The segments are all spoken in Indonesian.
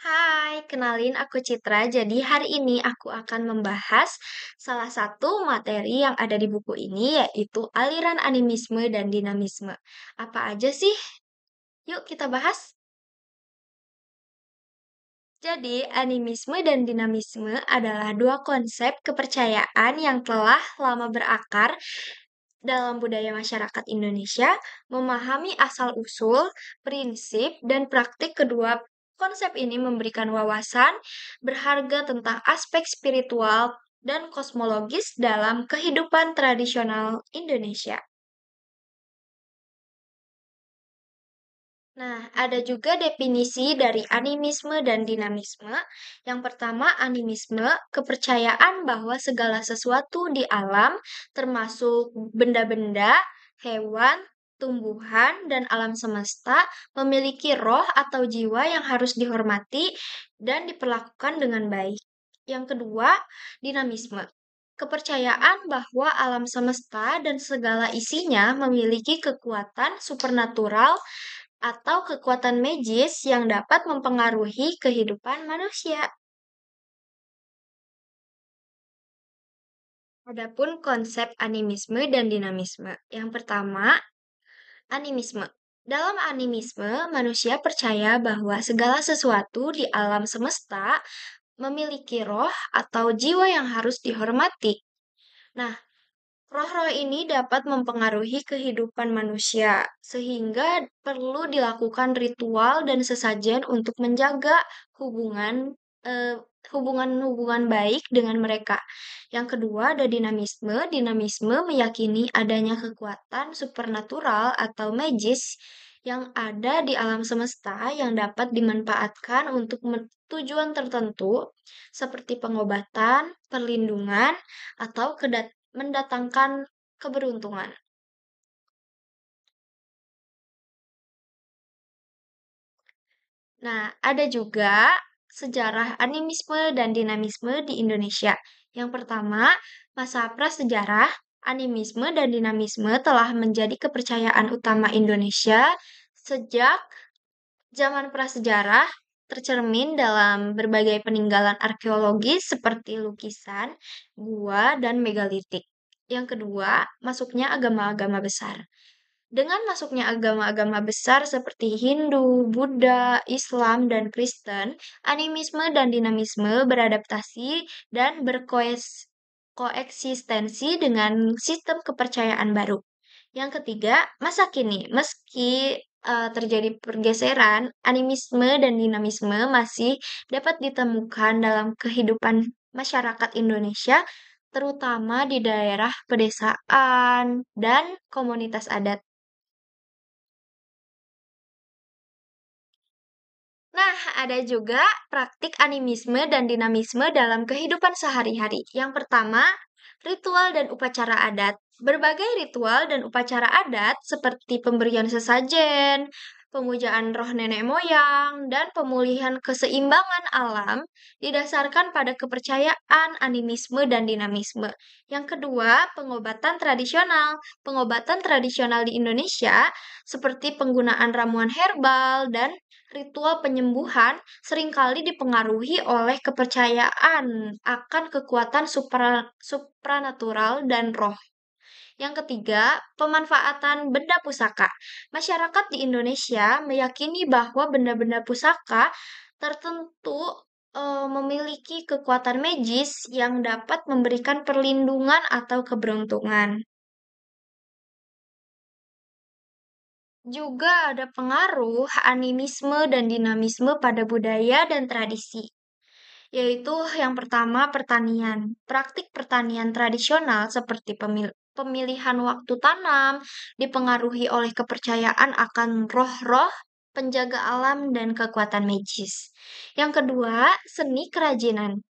Hai, kenalin aku Citra. Jadi hari ini aku akan membahas salah satu materi yang ada di buku ini yaitu aliran animisme dan dinamisme. Apa aja sih? Yuk kita bahas. Jadi, animisme dan dinamisme adalah dua konsep kepercayaan yang telah lama berakar dalam budaya masyarakat Indonesia. Memahami asal-usul, prinsip, dan praktik kedua konsep ini memberikan wawasan berharga tentang aspek spiritual dan kosmologis dalam kehidupan tradisional Indonesia. Nah, ada juga definisi dari animisme dan dinamisme. Yang pertama, animisme, kepercayaan bahwa segala sesuatu di alam, termasuk benda-benda, hewan, tumbuhan, dan alam semesta, memiliki roh atau jiwa yang harus dihormati dan diperlakukan dengan baik. Yang kedua, dinamisme. Kepercayaan bahwa alam semesta dan segala isinya memiliki kekuatan supernatural atau kekuatan magis yang dapat mempengaruhi kehidupan manusia. Adapun konsep animisme dan dinamisme. Yang pertama, animisme. Dalam animisme, manusia percaya bahwa segala sesuatu di alam semesta memiliki roh atau jiwa yang harus dihormati. Nah, roh-roh ini dapat mempengaruhi kehidupan manusia, sehingga perlu dilakukan ritual dan sesajen untuk menjaga hubungan eh, hubungan-hubungan baik dengan mereka. Yang kedua ada dinamisme. Dinamisme meyakini adanya kekuatan supernatural atau magis yang ada di alam semesta yang dapat dimanfaatkan untuk tujuan tertentu seperti pengobatan, perlindungan, atau mendatangkan keberuntungan. Nah, ada juga sejarah animisme dan dinamisme di Indonesia. Yang pertama, masa prasejarah, animisme dan dinamisme telah menjadi kepercayaan utama Indonesia sejak zaman prasejarah, tercermin dalam berbagai peninggalan arkeologi seperti lukisan, gua, dan megalitik. Yang kedua, masuknya agama-agama besar. Dengan masuknya agama-agama besar seperti Hindu, Buddha, Islam, dan Kristen, animisme dan dinamisme beradaptasi dan berkoeksistensi dengan sistem kepercayaan baru. Yang ketiga, masa kini. Meski terjadi pergeseran, animisme dan dinamisme masih dapat ditemukan dalam kehidupan masyarakat Indonesia, terutama di daerah pedesaan dan komunitas adat. Nah, ada juga praktik animisme dan dinamisme dalam kehidupan sehari-hari. Yang pertama, ritual dan upacara adat. Berbagai ritual dan upacara adat seperti pemberian sesajen, pemujaan roh nenek moyang, dan pemulihan keseimbangan alam didasarkan pada kepercayaan animisme dan dinamisme. Yang kedua, pengobatan tradisional. Pengobatan tradisional di Indonesia seperti penggunaan ramuan herbal dan ritual penyembuhan seringkali dipengaruhi oleh kepercayaan akan kekuatan supranatural dan roh. Yang ketiga, pemanfaatan benda pusaka. Masyarakat di Indonesia meyakini bahwa benda-benda pusaka tertentu memiliki kekuatan magis yang dapat memberikan perlindungan atau keberuntungan. Juga ada pengaruh animisme dan dinamisme pada budaya dan tradisi, yaitu yang pertama pertanian. Praktik pertanian tradisional seperti pemilihan waktu tanam dipengaruhi oleh kepercayaan akan roh-roh penjaga alam dan kekuatan magis. Yang kedua, seni kerajinan.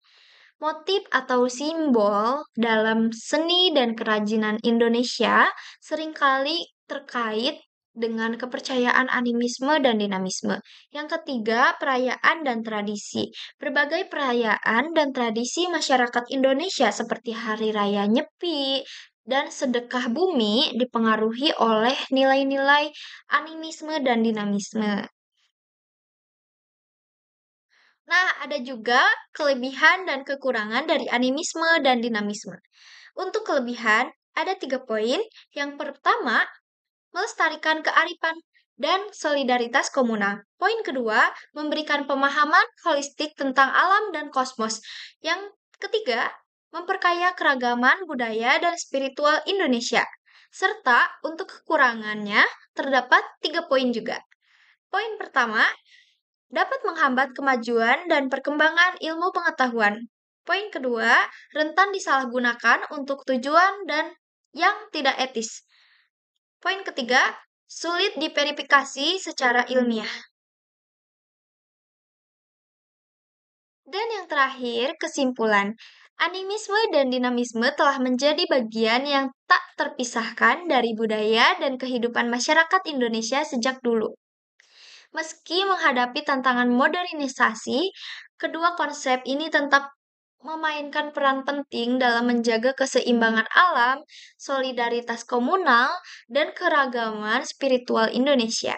Motif atau simbol dalam seni dan kerajinan Indonesia seringkali terkait dengan kepercayaan animisme dan dinamisme. Yang ketiga, perayaan dan tradisi. Berbagai perayaan dan tradisi masyarakat Indonesia seperti Hari Raya Nyepi dan Sedekah Bumi dipengaruhi oleh nilai-nilai animisme dan dinamisme. Nah, ada juga kelebihan dan kekurangan dari animisme dan dinamisme. Untuk kelebihan, ada 3 poin. Yang pertama, melestarikan kearifan dan solidaritas komunal. Poin kedua, memberikan pemahaman holistik tentang alam dan kosmos. Yang ketiga, memperkaya keragaman budaya dan spiritual Indonesia. Serta untuk kekurangannya, terdapat 3 poin juga. Poin pertama, dapat menghambat kemajuan dan perkembangan ilmu pengetahuan. Poin kedua, rentan disalahgunakan untuk tujuan dan yang tidak etis. Poin ketiga, sulit diverifikasi secara ilmiah. Dan yang terakhir, kesimpulan. Animisme dan dinamisme telah menjadi bagian yang tak terpisahkan dari budaya dan kehidupan masyarakat Indonesia sejak dulu. Meski menghadapi tantangan modernisasi, kedua konsep ini tetap memainkan peran penting dalam menjaga keseimbangan alam, solidaritas komunal, dan keragaman spiritual Indonesia.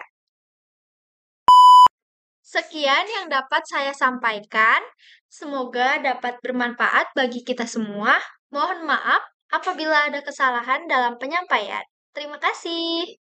Sekian yang dapat saya sampaikan. Semoga dapat bermanfaat bagi kita semua. Mohon maaf apabila ada kesalahan dalam penyampaian. Terima kasih.